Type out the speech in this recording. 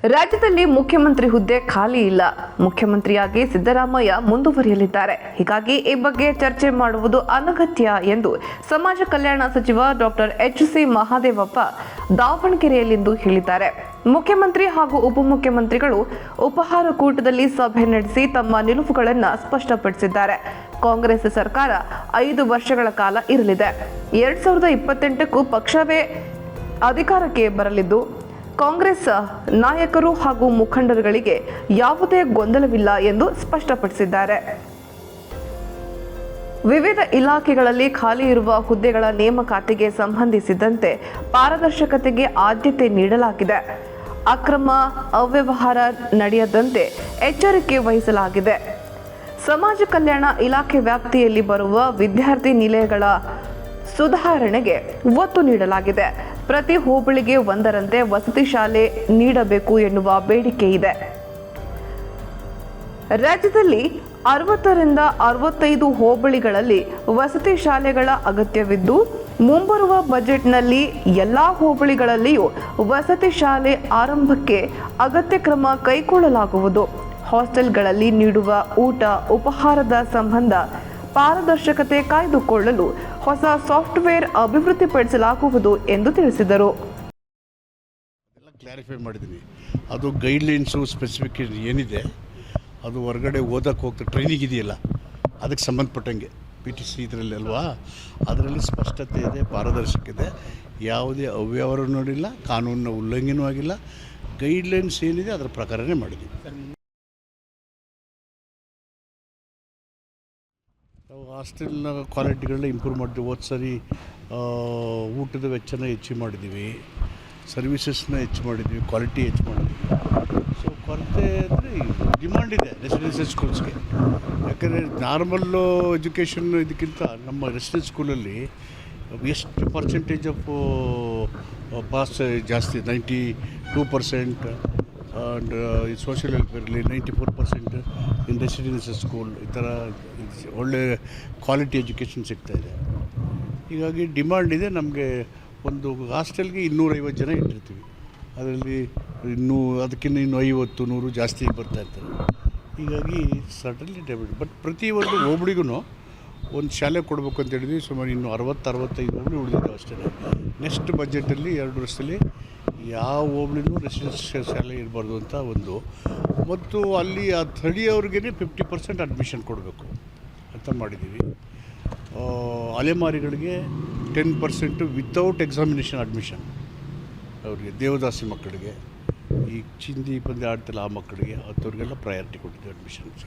ರಾಜ್ಯದಲ್ಲಿ ಮುಖ್ಯಮಂತ್ರಿ ಹುದ್ದೆ ಖಾಲಿ ಇಲ್ಲ. ಮುಖ್ಯಮಂತ್ರಿಯಾಗಿ ಸಿದ್ದರಾಮಯ್ಯ ಮುಂದುವರಿಯಲಿದ್ದಾರೆ. ಹೀಗಾಗಿ ಈ ಬಗ್ಗೆ ಚರ್ಚೆ ಮಾಡುವುದು ಅನಗತ್ಯ ಎಂದು ಸಮಾಜ ಕಲ್ಯಾಣ ಸಚಿವ ಡಾಕ್ಟರ್ ಎಚ್.ಸಿ. ಮಹದೇವಪ್ಪ ದಾವಣಗೆರೆಯಲ್ಲಿಂದು ಹೇಳಿದ್ದಾರೆ. ಮುಖ್ಯಮಂತ್ರಿ ಹಾಗೂ ಉಪಮುಖ್ಯಮಂತ್ರಿಗಳು ಉಪಹಾರ ಕೂಟದಲ್ಲಿ ಸಭೆ ನಡೆಸಿ ತಮ್ಮ ನಿಲುವುಗಳನ್ನು ಸ್ಪಷ್ಟಪಡಿಸಿದ್ದಾರೆ. ಕಾಂಗ್ರೆಸ್ ಸರ್ಕಾರ 5 ವರ್ಷಗಳ ಕಾಲ ಇರಲಿದೆ. 2028ಕ್ಕೂ ಪಕ್ಷವೇ ಅಧಿಕಾರಕ್ಕೆ ಬರಲಿದ್ದು ಕಾಂಗ್ರೆಸ್ ನಾಯಕರು ಹಾಗೂ ಮುಖಂಡರುಗಳಿಗೆ ಯಾವುದೇ ಗೊಂದಲವಿಲ್ಲ ಎಂದು ಸ್ಪಷ್ಟಪಡಿಸಿದ್ದಾರೆ. ವಿವಿಧ ಇಲಾಖೆಗಳಲ್ಲಿ ಖಾಲಿ ಇರುವ ಹುದ್ದೆಗಳ ನೇಮಕಾತಿಗೆ ಸಂಬಂಧಿಸಿದಂತೆ ಪಾರದರ್ಶಕತೆಗೆ ಆದ್ಯತೆ ನೀಡಲಾಗಿದೆ. ಅಕ್ರಮ ಅವ್ಯವಹಾರ ನಡೆಯದಂತೆ ಎಚ್ಚರಿಕೆ ವಹಿಸಲಾಗಿದೆ. ಸಮಾಜ ಕಲ್ಯಾಣ ಇಲಾಖೆ ವ್ಯಾಪ್ತಿಯಲ್ಲಿ ಬರುವ ವಿದ್ಯಾರ್ಥಿ ನಿಲಯಗಳ ಸುಧಾರಣೆಗೆ ಒತ್ತು ನೀಡಲಾಗಿದೆ. ಪ್ರತಿ ಹೋಬಳಿಗೆ ಒಂದರಂತೆ ವಸತಿ ಶಾಲೆ ನೀಡಬೇಕು ಎನ್ನುವ ಬೇಡಿಕೆ ಇದೆ. ರಾಜ್ಯದಲ್ಲಿ 60ರಿಂದ 65 ಹೋಬಳಿಗಳಲ್ಲಿ ವಸತಿ ಶಾಲೆಗಳ ಅಗತ್ಯವಿದ್ದು, ಮುಂಬರುವ ಬಜೆಟ್ನಲ್ಲಿ ಎಲ್ಲಾ ಹೋಬಳಿಗಳಲ್ಲಿಯೂ ವಸತಿ ಶಾಲೆ ಆರಂಭಕ್ಕೆ ಅಗತ್ಯ ಕ್ರಮ ಕೈಗೊಳ್ಳಲಾಗುವುದು. ಹಾಸ್ಟೆಲ್ಗಳಲ್ಲಿ ನೀಡುವ ಊಟ ಉಪಹಾರದ ಸಂಬಂಧ ಪಾರದರ್ಶಕತೆ ಕಾಯ್ದುಕೊಳ್ಳಲು ಹೊಸ ಸಾಫ್ಟ್ವೇರ್ ಅಭಿವೃದ್ಧಿಪಡಿಸಲಾಗುವುದು ಎಂದು ತಿಳಿಸಿದರು. ಕ್ಲಾರಿಫೈ ಮಾಡಿದ್ದೀನಿ. ಅದು ಗೈಡ್ಲೈನ್ಸು ಸ್ಪೆಸಿಫಿಕೇಷನ್ ಏನಿದೆ ಅದು ಹೊರಗಡೆ ಓದಕ್ಕೆ ಹೋಗ್ತಾ ಟ್ರೈನಿಂಗ್ ಇದೆಯಲ್ಲ ಅದಕ್ಕೆ ಸಂಬಂಧಪಟ್ಟಂಗೆ PTC ಇದರಲ್ಲಿ ಅಲ್ವಾ, ಅದರಲ್ಲಿ ಸ್ಪಷ್ಟತೆ ಇದೆ, ಪಾರದರ್ಶಕತೆ, ಯಾವುದೇ ಅವ್ಯವಹಾರ ನೋಡಿಲ್ಲ, ಕಾನೂನಿನ ಉಲ್ಲಂಘನೆಯೂ ಆಗಿಲ್ಲ. ಗೈಡ್ಲೈನ್ಸ್ ಏನಿದೆ ಅದರ ಪ್ರಕಾರನೇ ಮಾಡಿದ್ದೀವಿ. ನಾವು ಹಾಸ್ಟೆಲ್ನ ಕ್ವಾಲಿಟಿಗಳನ್ನ ಇಂಪ್ರೂವ್ ಮಾಡಿದ್ವಿ. ಹೋದ ಸರಿ ಊಟದ ವೆಚ್ಚನ ಹೆಚ್ಚು ಮಾಡಿದ್ದೀವಿ, ಸರ್ವಿಸಸ್ನ ಹೆಚ್ಚು ಮಾಡಿದ್ವಿ, ಕ್ವಾಲಿಟಿ ಹೆಚ್ಚು ಮಾಡಿದ್ವಿ. ಸೊ ಕೊರತೆ ಅಂದರೆ ಡಿಮಾಂಡ್ ಇದೆ ರೆಸಿಡೆನ್ಷಿಯಲ್ ಸ್ಕೂಲ್ಸ್ಗೆ. ಯಾಕಂದರೆ ನಾರ್ಮಲ್ಲು ಎಜುಕೇಷನ್ ಇದಕ್ಕಿಂತ ನಮ್ಮ ರೆಸಿಡೆನ್ಸ್ ಸ್ಕೂಲಲ್ಲಿ ಎಷ್ಟು ಪರ್ಸೆಂಟೇಜ್ ಆಫ್ ಪಾಸ್ ಜಾಸ್ತಿ, 92%. ಆ್ಯಂಡ್ ಸೋಷಿಯಲ್ ವೆಲ್ಫೇರಲ್ಲಿ 94% ಇನ್ ರೆಸಿಡೆನ್ಷಿಯಲ್ ಸ್ಕೂಲ್. ಈ ಥರ ಒಳ್ಳೆ ಕ್ವಾಲಿಟಿ ಎಜುಕೇಷನ್ ಸಿಗ್ತಾಯಿದೆ. ಹೀಗಾಗಿ ಡಿಮಾಂಡ್ ಇದೆ. ನಮಗೆ ಒಂದು ಹಾಸ್ಟೆಲ್ಗೆ 250 ಜನ ಇಟ್ಟಿರ್ತೀವಿ, ಅದರಲ್ಲಿ ಅದಕ್ಕಿಂತ 50-100 ಜಾಸ್ತಿ ಬರ್ತಾಯಿರ್ತಾರೆ. ಹೀಗಾಗಿ ಸರ್ಟನ್ಲಿ ಡೆಬಿಟ್. ಬಟ್ ಪ್ರತಿಯೊಂದು ಹೋಬಳಿಗೂ ಒಂದು ಶಾಲೆ ಕೊಡಬೇಕು ಅಂತ ಹೇಳಿದ್ವಿ. ಸುಮಾರು ಇನ್ನೂ 60-65 ಹೋಬಳಿ ಉಳಿದಿದ್ದಾವೆ ಅಷ್ಟೇ. ನೆಕ್ಸ್ಟ್ ಬಜೆಟಲ್ಲಿ 2 ವರ್ಷದಲ್ಲಿ ಯಾವ ಹೋಬಳಿನೂ ರೆಸಿಡೆನ್ಷಿಯಲ್ ಶಾಲೆ ಇರಬಾರ್ದು ಅಂತ ಒಂದು, ಮತ್ತು ಅಲ್ಲಿ ಆ ಥಳಿಯವ್ರಿಗೆ 50% ಅಡ್ಮಿಷನ್ ಕೊಡಬೇಕು ಅಂತ ಮಾಡಿದ್ದೀವಿ. ಅಲೆಮಾರಿಗಳಿಗೆ 10% ವಿತೌಟ್ ಎಕ್ಸಾಮಿನೇಷನ್ ಅಡ್ಮಿಷನ್, ಅವರಿಗೆ ದೇವದಾಸಿ ಮಕ್ಕಳಿಗೆ, ಈ ಚಿಂದಿ ಪಂದ್ಯ ಆಡ್ತಲ್ಲ ಆ ಮಕ್ಕಳಿಗೆ, ಅಂಥವ್ರಿಗೆಲ್ಲ ಪ್ರಯಾರಿಟಿ ಕೊಟ್ಟಿದ್ದೀವಿ ಅಡ್ಮಿಷನ್ಸ್.